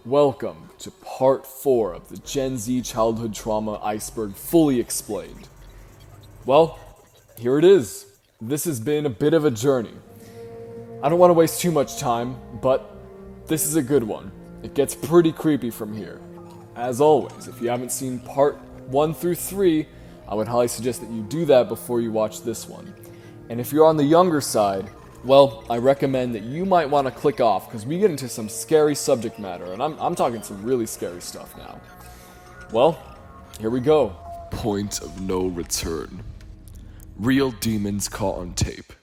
Welcome to part 4 of the Gen Z childhood trauma Iceberg fully explained. Well, here it is. This has been a bit of a journey. I don't want to waste too much time, but this is a good one. It gets pretty creepy from here. As always, if you haven't seen part 1 through 3, I would highly suggest that you do that before you watch this one. And if you're on the younger side, well, I recommend that you might want to click off because we get into some scary subject matter, and I'm talking some really scary stuff now. Well, here we go. Point of no return. Real Demons Caught on Tape.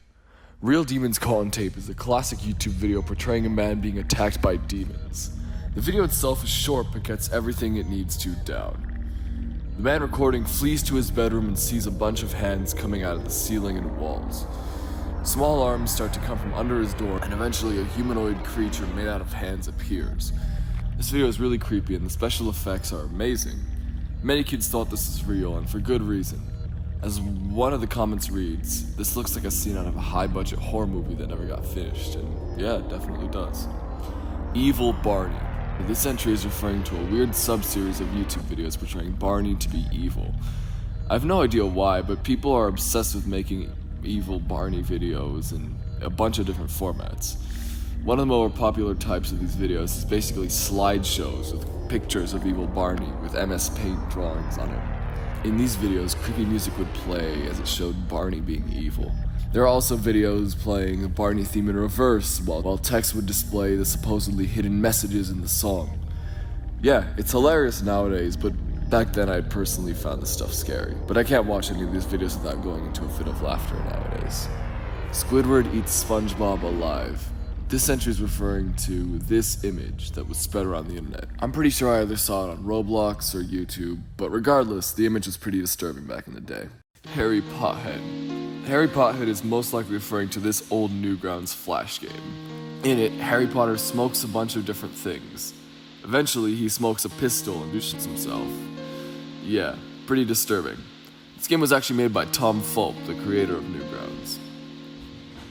Real Demons Caught on Tape is a classic YouTube video portraying a man being attacked by demons. The video itself is short but gets everything it needs to down. The man recording flees to his bedroom and sees a bunch of hands coming out of the ceiling and walls. Small arms start to come from under his door, and eventually a humanoid creature made out of hands appears. This video is really creepy, and the special effects are amazing. Many kids thought this was real, and for good reason. As one of the comments reads, "This looks like a scene out of a high-budget horror movie that never got finished," and yeah, it definitely does. Evil Barney. This entry is referring to a weird sub-series of YouTube videos portraying Barney to be evil. I have no idea why, but people are obsessed with making evil Barney videos in a bunch of different formats. One of the more popular types of these videos is basically slideshows with pictures of evil Barney with MS Paint drawings on it. In these videos, creepy music would play as it showed Barney being evil. There are also videos playing the Barney theme in reverse, while text would display the supposedly hidden messages in the song. Yeah, it's hilarious nowadays, but back then I personally found this stuff scary. But I can't watch any of these videos without going into a fit of laughter nowadays. Squidward eats SpongeBob alive. This entry is referring to this image that was spread around the internet. I'm pretty sure I either saw it on Roblox or YouTube, but regardless, the image was pretty disturbing back in the day. Harry Pothead. Harry Pothead is most likely referring to this old Newgrounds Flash game. In it, Harry Potter smokes a bunch of different things. Eventually, he smokes a pistol and shoots himself. Yeah, pretty disturbing. This game was actually made by Tom Fulp, the creator of Newgrounds.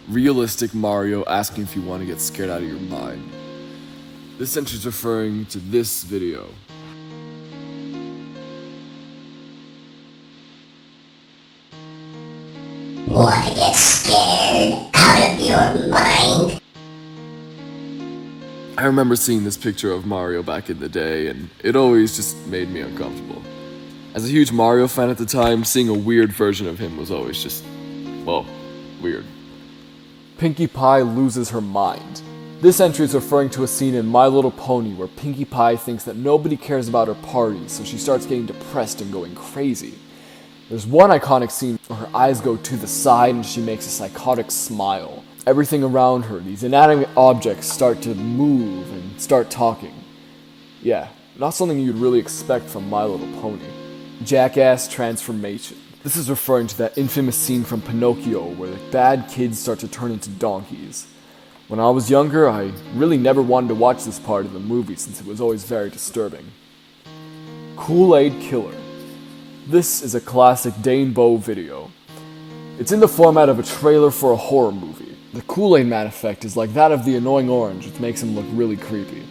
Realistic Mario asking if you want to get scared out of your mind. This entry is referring to this video. Want to get scared out of your mind? I remember seeing this picture of Mario back in the day, and it always just made me uncomfortable. As a huge Mario fan at the time, seeing a weird version of him was always just, well, weird. Pinkie Pie loses her mind. This entry is referring to a scene in My Little Pony where Pinkie Pie thinks that nobody cares about her party, so she starts getting depressed and going crazy. There's one iconic scene where her eyes go to the side and she makes a psychotic smile. Everything around her, these inanimate objects, start to move and start talking. Yeah, not something you'd really expect from My Little Pony. Jackass transformation. This is referring to that infamous scene from Pinocchio where the bad kids start to turn into donkeys. When I was younger, I really never wanted to watch this part of the movie since it was always very disturbing. Kool-Aid Killer. This is a classic Dane Bowe video. It's in the format of a trailer for a horror movie. The Kool-Aid Man effect is like that of the annoying orange, which makes him look really creepy.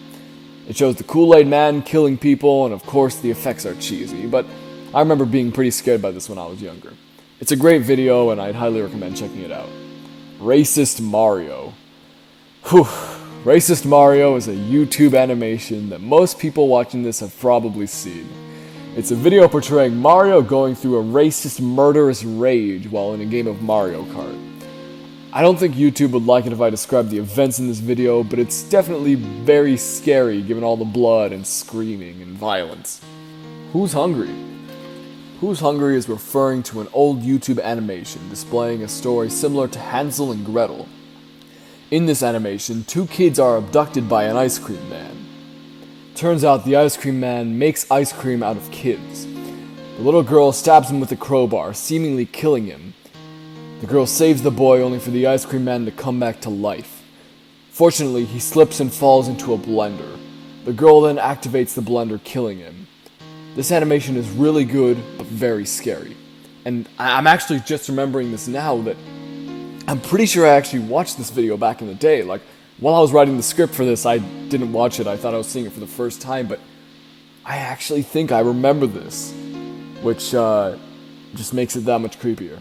It shows the Kool-Aid Man killing people, and of course the effects are cheesy, but I remember being pretty scared by this when I was younger. It's a great video, and I'd highly recommend checking it out. Racist Mario. Whew. Racist Mario is a YouTube animation that most people watching this have probably seen. It's a video portraying Mario going through a racist, murderous rage while in a game of Mario Kart. I don't think YouTube would like it if I described the events in this video, but it's definitely very scary given all the blood and screaming and violence. Who's Hungry? Who's Hungry is referring to an old YouTube animation displaying a story similar to Hansel and Gretel. In this animation, two kids are abducted by an ice cream man. Turns out the ice cream man makes ice cream out of kids. The little girl stabs him with a crowbar, seemingly killing him. The girl saves the boy only for the ice cream man to come back to life. Fortunately, he slips and falls into a blender. The girl then activates the blender, killing him. This animation is really good, but very scary. And I'm actually just remembering this now that I'm pretty sure I actually watched this video back in the day. Like, While I was writing the script for this, I didn't watch it. I thought I was seeing it for the first time, but I actually think I remember this, which just makes it that much creepier.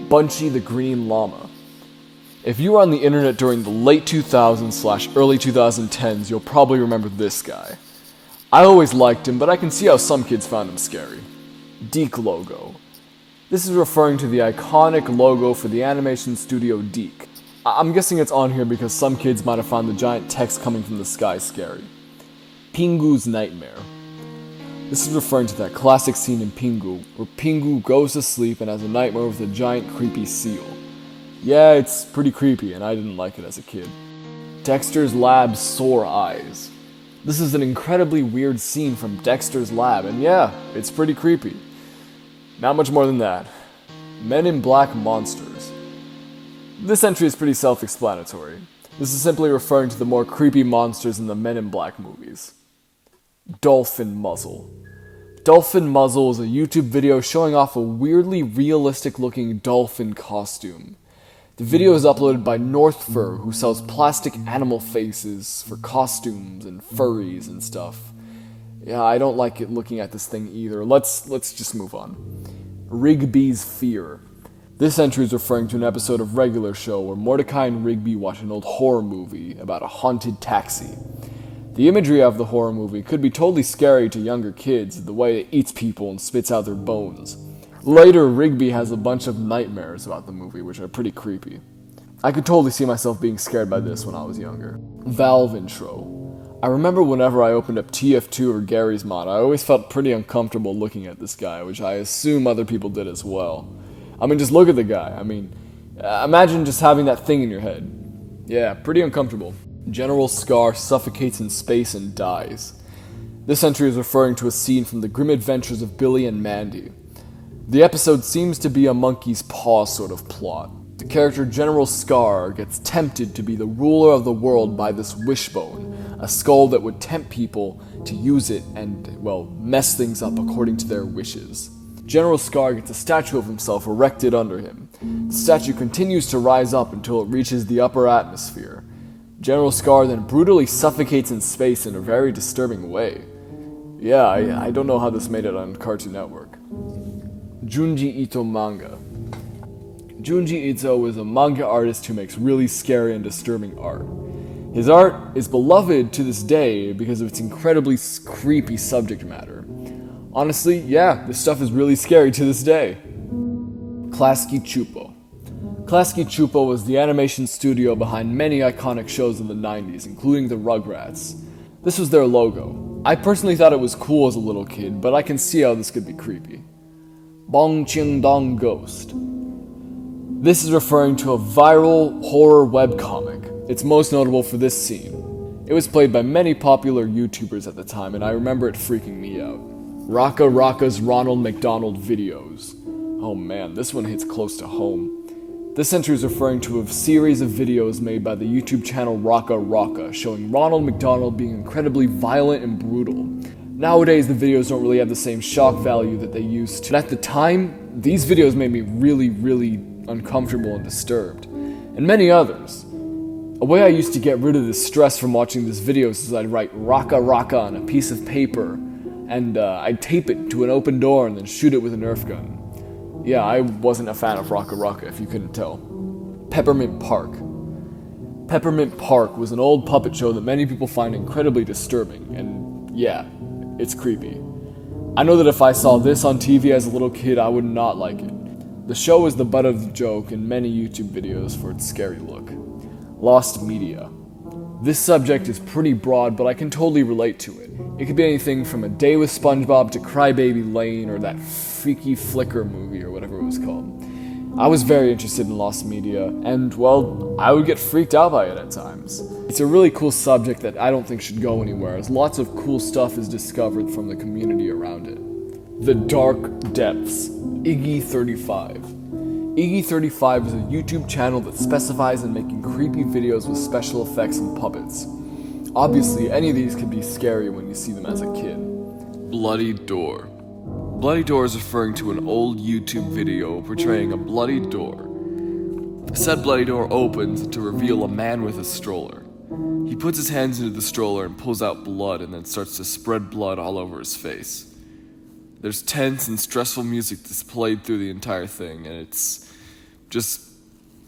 Bunchie the Green Llama. If you were on the internet during the late 2000s/early 2010s, you'll probably remember this guy. I always liked him, but I can see how some kids found him scary. Deke logo. This is referring to the iconic logo for the animation studio Deke. I'm guessing it's on here because some kids might have found the giant text coming from the sky scary. Pingu's Nightmare. This is referring to that classic scene in Pingu, where Pingu goes to sleep and has a nightmare with a giant creepy seal. Yeah, it's pretty creepy, and I didn't like it as a kid. Dexter's Lab's Sore Eyes. This is an incredibly weird scene from Dexter's Lab, and yeah, it's pretty creepy. Not much more than that. Men in Black Monsters. This entry is pretty self-explanatory. This is simply referring to the more creepy monsters in the Men in Black movies. Dolphin Muzzle. Dolphin Muzzle is a YouTube video showing off a weirdly realistic-looking dolphin costume. The video is uploaded by North Fur, who sells plastic animal faces for costumes and furries and stuff. Yeah, I don't like it looking at this thing either. Let's just move on. Rigby's Fear. This entry is referring to an episode of Regular Show where Mordecai and Rigby watch an old horror movie about a haunted taxi. The imagery of the horror movie could be totally scary to younger kids, the way it eats people and spits out their bones. Later, Rigby has a bunch of nightmares about the movie, which are pretty creepy. I could totally see myself being scared by this when I was younger. Valve Intro. I remember whenever I opened up TF2 or Gary's Mod, I always felt pretty uncomfortable looking at this guy, which I assume other people did as well. I mean, just look at the guy. I mean, imagine just having that thing in your head. Yeah, pretty uncomfortable. General Scar suffocates in space and dies. This entry is referring to a scene from The Grim Adventures of Billy and Mandy. The episode seems to be a monkey's paw sort of plot. The character General Scar gets tempted to be the ruler of the world by this wishbone, a skull that would tempt people to use it and, well, mess things up according to their wishes. General Scar gets a statue of himself erected under him. The statue continues to rise up until it reaches the upper atmosphere. General Scar then brutally suffocates in space in a very disturbing way. Yeah, I don't know how this made it on Cartoon Network. Junji Ito manga. Junji Ito is a manga artist who makes really scary and disturbing art. His art is beloved to this day because of its incredibly creepy subject matter. Honestly, yeah, this stuff is really scary to this day. Klasky Chupo. Klasky Chupo was the animation studio behind many iconic shows in the 90s, including the Rugrats. This was their logo. I personally thought it was cool as a little kid, but I can see how this could be creepy. Bong Ching Dong Ghost. This is referring to a viral horror webcomic. It's most notable for this scene. It was played by many popular YouTubers at the time, and I remember it freaking me out. Raka Raka's Ronald McDonald videos. Oh man, this one hits close to home. This entry is referring to a series of videos made by the YouTube channel Raka Raka, showing Ronald McDonald being incredibly violent and brutal. Nowadays, the videos don't really have the same shock value that they used to. But at the time, these videos made me really, really uncomfortable and disturbed. And many others. A way I used to get rid of the stress from watching these videos is I'd write Raka Raka on a piece of paper, and I'd tape it to an open door and then shoot it with a Nerf gun. Yeah, I wasn't a fan of Raka Raka, if you couldn't tell. Peppermint Park. Peppermint Park was an old puppet show that many people find incredibly disturbing, and yeah, it's creepy. I know that if I saw this on TV as a little kid, I would not like it. The show is the butt of the joke in many YouTube videos for its scary look. Lost Media. This subject is pretty broad, but I can totally relate to it. It could be anything from A Day with SpongeBob to CRYBABY Lane or that Freaky Flicker movie or whatever it was called. I was very interested in Lost Media, and, well, I would get freaked out by it at times. It's a really cool subject that I don't think should go anywhere, as lots of cool stuff is discovered from the community around it. The Dark Depths. Iggy35. Iggy35 is a YouTube channel that specifies in making creepy videos with special effects and puppets. Obviously, any of these can be scary when you see them as a kid. Bloody Door. Bloody Door is referring to an old YouTube video portraying a bloody door. Said bloody door opens to reveal a man with a stroller. He puts his hands into the stroller and pulls out blood and then starts to spread blood all over his face. There's tense and stressful music displayed through the entire thing, and it's just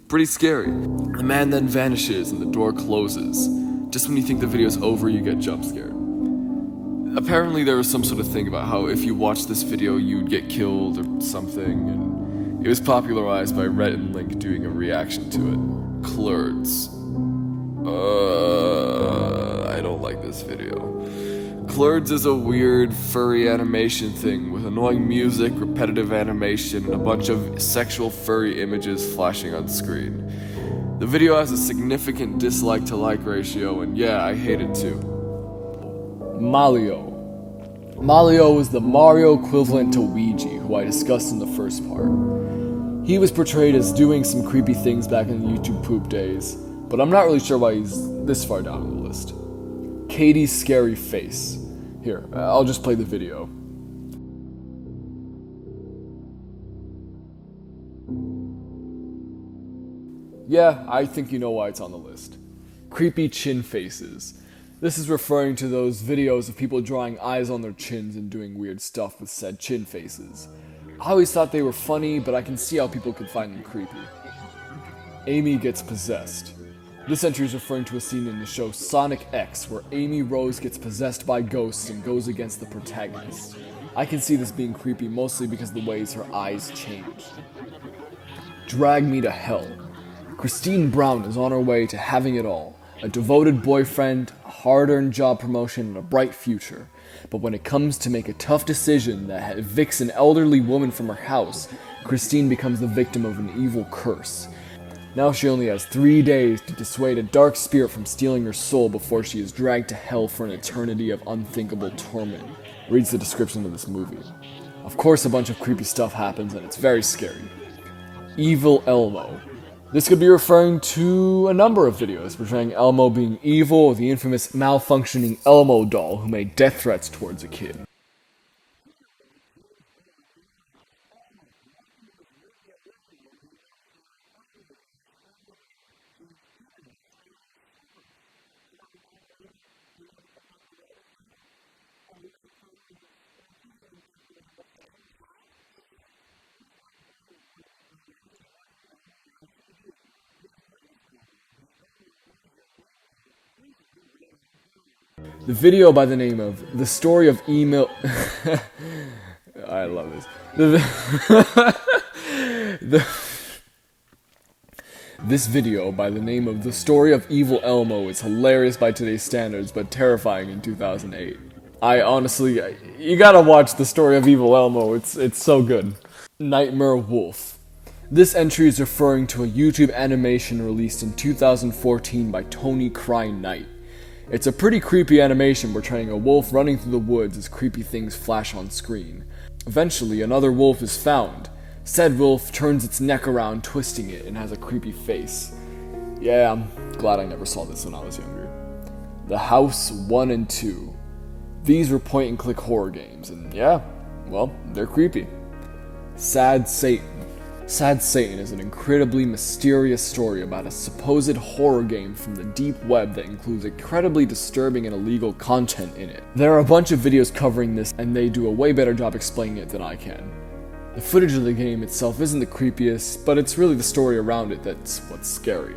pretty scary. The man then vanishes and the door closes. Just when you think the video's over, you get jump scared. Apparently there was some sort of thing about how if you watched this video, you'd get killed or something, and it was popularized by Rhett and Link doing a reaction to it. Clerds. I don't like this video. Clerds is a weird, furry animation thing with annoying music, repetitive animation, and a bunch of sexual furry images flashing on screen. The video has a significant dislike to like ratio, and yeah, I hate it too. Malio. Malio is the Mario equivalent to Ouija, who I discussed in the first part. He was portrayed as doing some creepy things back in the YouTube poop days, but I'm not really sure why he's this far down on the list. Katie's scary face. Here, I'll just play the video. Yeah, I think you know why it's on the list. Creepy chin faces. This is referring to those videos of people drawing eyes on their chins and doing weird stuff with said chin faces. I always thought they were funny, but I can see how people could find them creepy. Amy gets possessed. This entry is referring to a scene in the show Sonic X, where Amy Rose gets possessed by ghosts and goes against the protagonist. I can see this being creepy mostly because of the ways her eyes change. Drag Me to Hell. Christine Brown is on her way to having it all. A devoted boyfriend, a hard-earned job promotion, and a bright future. But when it comes to make a tough decision that evicts an elderly woman from her house, Christine becomes the victim of an evil curse. Now she only has 3 days to dissuade a dark spirit from stealing her soul before she is dragged to hell for an eternity of unthinkable torment. Reads the description of this movie. Of course a bunch of creepy stuff happens and it's very scary. Evil Elmo. This could be referring to a number of videos portraying Elmo being evil or the infamous malfunctioning Elmo doll who made death threats towards a kid. The video by the name of The Story of Email... I love this. This video by the name of The Story of Evil Elmo is hilarious by today's standards, but terrifying in 2008. I honestly... You gotta watch The Story of Evil Elmo, it's so good. Nightmare Wolf. This entry is referring to a YouTube animation released in 2014 by Tony Cry Knight. It's a pretty creepy animation portraying a wolf running through the woods as creepy things flash on screen. Eventually, another wolf is found. Said wolf turns its neck around, twisting it, and has a creepy face. Yeah, I'm glad I never saw this when I was younger. The House 1 and 2. These were point-and-click horror games, and yeah, well, they're creepy. Sad Satan. Sad Satan is an incredibly mysterious story about a supposed horror game from the deep web that includes incredibly disturbing and illegal content in it. There are a bunch of videos covering this, and they do a way better job explaining it than I can. The footage of the game itself isn't the creepiest, but it's really the story around it that's what's scary.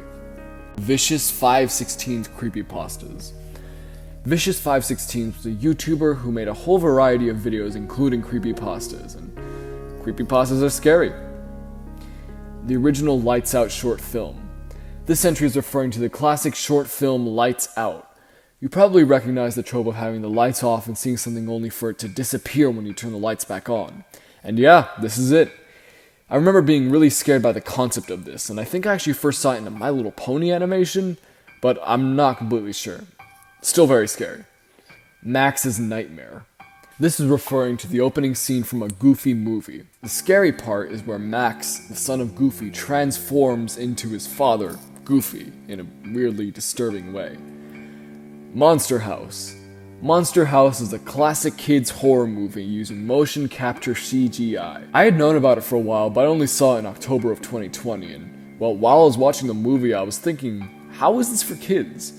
Vicious 516's Creepypastas. Vicious 516 was a YouTuber who made a whole variety of videos including creepypastas, and creepypastas are scary. The original Lights Out short film. This entry is referring to the classic short film Lights Out. You probably recognize the trope of having the lights off and seeing something only for it to disappear when you turn the lights back on. And yeah, this is it. I remember being really scared by the concept of this, and I think I actually first saw it in a My Little Pony animation, but I'm not completely sure. Still very scary. Max's Nightmare. This is referring to the opening scene from a Goofy movie. The scary part is where Max, the son of Goofy, transforms into his father, Goofy, in a weirdly disturbing way. Monster House. Monster House is a classic kids horror movie using motion capture CGI. I had known about it for a while, but I only saw it in October of 2020, and Well, while I was watching the movie, I was thinking, how is this for kids?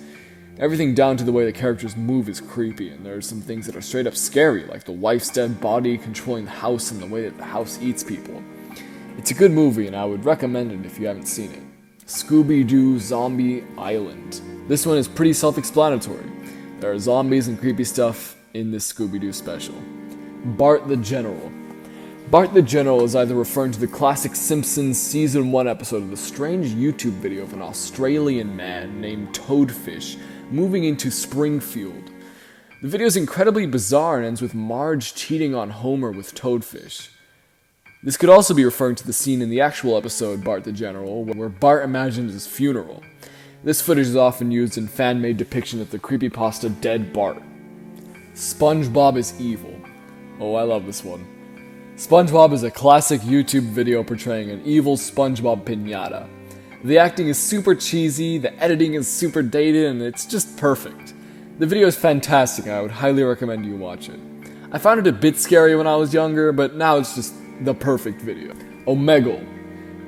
Everything down to the way the characters move is creepy, and there are some things that are straight up scary, like the wife's dead body controlling the house and the way that the house eats people. It's a good movie, and I would recommend it if you haven't seen it. Scooby-Doo Zombie Island. This one is pretty self-explanatory. There are zombies and creepy stuff in this Scooby-Doo special. Bart the General. Bart the General is either referring to the classic Simpsons Season 1 episode of the strange YouTube video of an Australian man named Toadfish moving into Springfield. The video is incredibly bizarre and ends with Marge cheating on Homer with Toadfish. This could also be referring to the scene in the actual episode Bart the General, where Bart imagines his funeral. This footage is often used in fan-made depiction of the creepypasta Dead Bart. SpongeBob is evil. Oh, I love this one. SpongeBob is a classic YouTube video portraying an evil SpongeBob piñata. The acting is super cheesy, the editing is super dated, and it's just perfect. The video is fantastic, and I would highly recommend you watch it. I found it a bit scary when I was younger, but now it's just the perfect video. Omegle.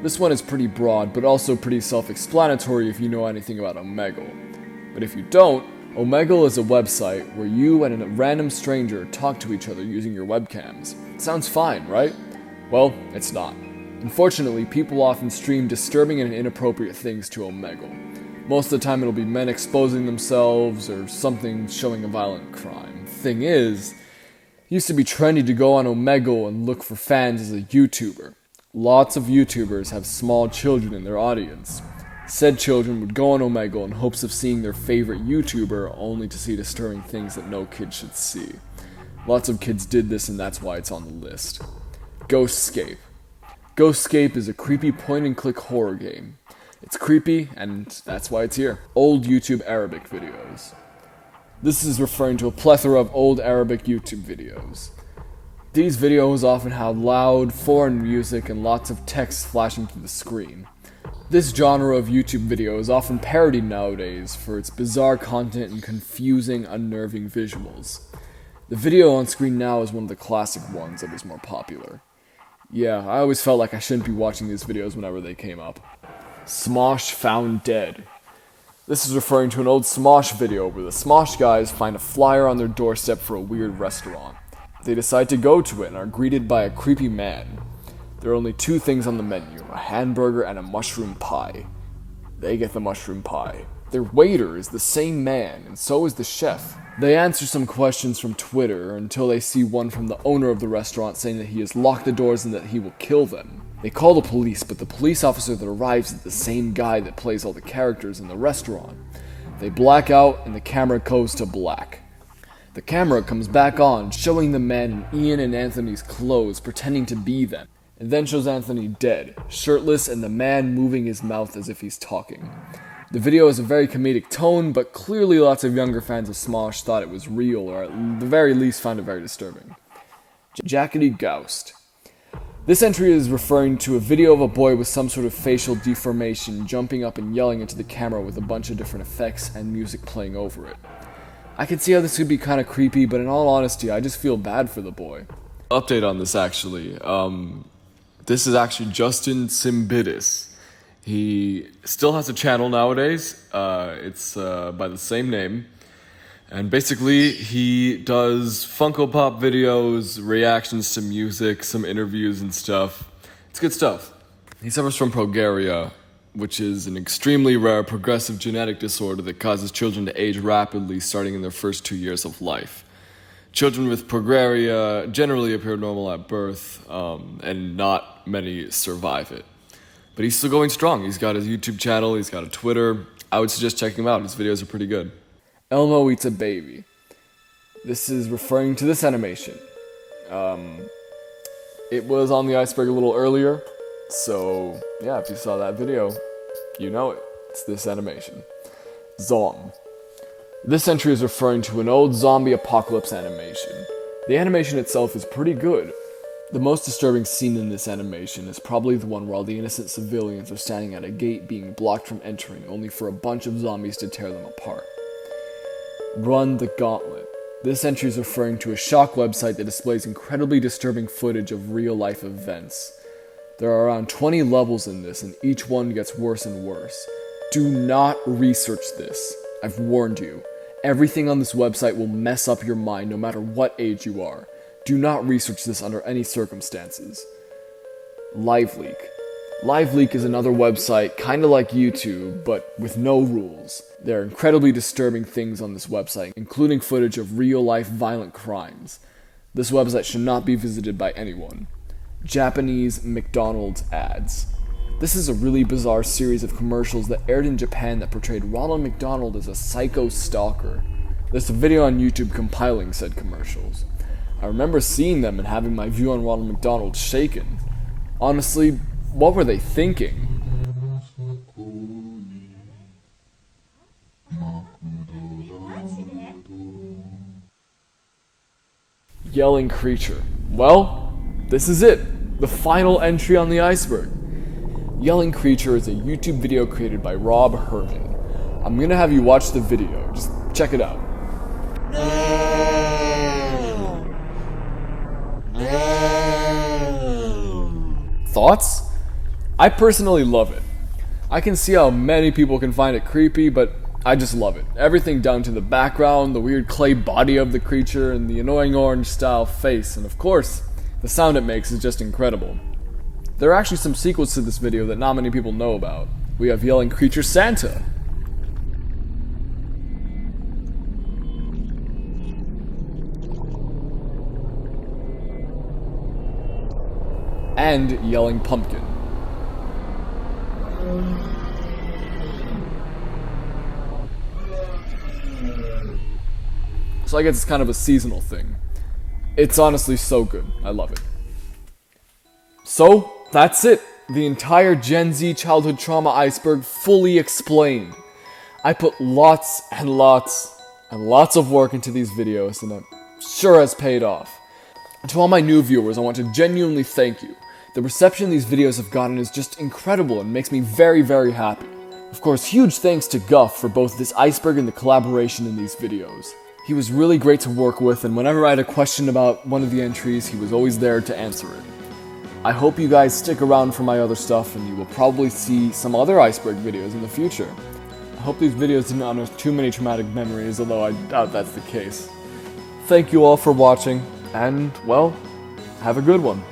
This one is pretty broad, but also pretty self-explanatory if you know anything about Omegle. But if you don't, Omegle is a website where you and a random stranger talk to each other using your webcams. It sounds fine, right? Well, it's not. Unfortunately, people often stream disturbing and inappropriate things to Omegle. Most of the time it'll be men exposing themselves or something showing a violent crime. Thing is, it used to be trendy to go on Omegle and look for fans as a YouTuber. Lots of YouTubers have small children in their audience. Said children would go on Omegle in hopes of seeing their favorite YouTuber, only to see disturbing things that no kid should see. Lots of kids did this, and that's why it's on the list. Ghostscape. Ghostscape is a creepy point-and-click horror game. It's creepy, and that's why it's here. Old YouTube Arabic videos. This is referring to a plethora of old Arabic YouTube videos. These videos often have loud, foreign music and lots of text flashing through the screen. This genre of YouTube video is often parodied nowadays for its bizarre content and confusing, unnerving visuals. The video on screen now is one of the classic ones that was more popular. Yeah, I always felt like I shouldn't be watching these videos whenever they came up. Smosh Found Dead. This is referring to an old Smosh video where the Smosh guys find a flyer on their doorstep for a weird restaurant. They decide to go to it and are greeted by a creepy man. There are only two things on the menu, a hamburger and a mushroom pie. They get the mushroom pie. Their waiter is the same man, and so is the chef. They answer some questions from Twitter until they see one from the owner of the restaurant saying that he has locked the doors and that he will kill them. They call the police, but the police officer that arrives is the same guy that plays all the characters in the restaurant. They black out and the camera goes to black. The camera comes back on, showing the man in Ian and Anthony's clothes pretending to be them. It then shows Anthony dead, shirtless, and the man moving his mouth as if he's talking. The video has a very comedic tone, but clearly lots of younger fans of Smosh thought it was real, or at the very least found it very disturbing. Jackety Goust. This entry is referring to a video of a boy with some sort of facial deformation jumping up and yelling into the camera with a bunch of different effects and music playing over it. I can see how this could be kind of creepy, but in all honesty, I just feel bad for the boy. Update on this actually. This is actually Justin Simbidis. He still has a channel nowadays. It's by the same name. And basically, he does Funko Pop videos, reactions to music, some interviews and stuff. It's good stuff. He suffers from progeria, which is an extremely rare progressive genetic disorder that causes children to age rapidly starting in their first 2 years of life. Children with progeria generally appear normal at birth, and not many survive it. But he's still going strong. He's got his YouTube channel, he's got a Twitter. I would suggest checking him out. His videos are pretty good. Elmo Eats a Baby. This is referring to this animation. It was on the Iceberg a little earlier, so yeah, if you saw that video, you know it. It's this animation. Zom. This entry is referring to an old zombie apocalypse animation. The animation itself is pretty good. The most disturbing scene in this animation is probably the one where all the innocent civilians are standing at a gate being blocked from entering, only for a bunch of zombies to tear them apart. Run the Gauntlet. This entry is referring to a shock website that displays incredibly disturbing footage of real-life events. There are around 20 levels in this, and each one gets worse and worse. Do not research this. I've warned you. Everything on this website will mess up your mind no matter what age you are. Do not research this under any circumstances. LiveLeak. LiveLeak is another website, kinda like YouTube, but with no rules. There are incredibly disturbing things on this website, including footage of real-life violent crimes. This website should not be visited by anyone. Japanese McDonald's ads. This is a really bizarre series of commercials that aired in Japan that portrayed Ronald McDonald as a psycho stalker. There's a video on YouTube compiling said commercials. I remember seeing them and having my view on Ronald McDonald shaken. Honestly, what were they thinking? Yelling creature. Well, this is it. The final entry on the iceberg. Yelling Creature is a YouTube video created by Rob Herman. I'm gonna have you watch the video. Just check it out. Thoughts? I personally love it. I can see how many people can find it creepy, but I just love it. Everything down to the background, the weird clay body of the creature, and the annoying orange style face, and of course, the sound it makes is just incredible. There are actually some sequels to this video that not many people know about. We have Yelling Creature Santa. And Yelling Pumpkin. So I guess it's kind of a seasonal thing. It's honestly so good. I love it. So, that's it. The entire Gen Z childhood trauma iceberg fully explained. I put lots and lots and lots of work into these videos, and I'm sure has paid off. To all my new viewers, I want to genuinely thank you. The reception these videos have gotten is just incredible and makes me very, very happy. Of course, huge thanks to Guff for both this iceberg and the collaboration in these videos. He was really great to work with, and whenever I had a question about one of the entries, he was always there to answer it. I hope you guys stick around for my other stuff, and you will probably see some other iceberg videos in the future. I hope these videos didn't unearth too many traumatic memories, although I doubt that's the case. Thank you all for watching, and, well, have a good one.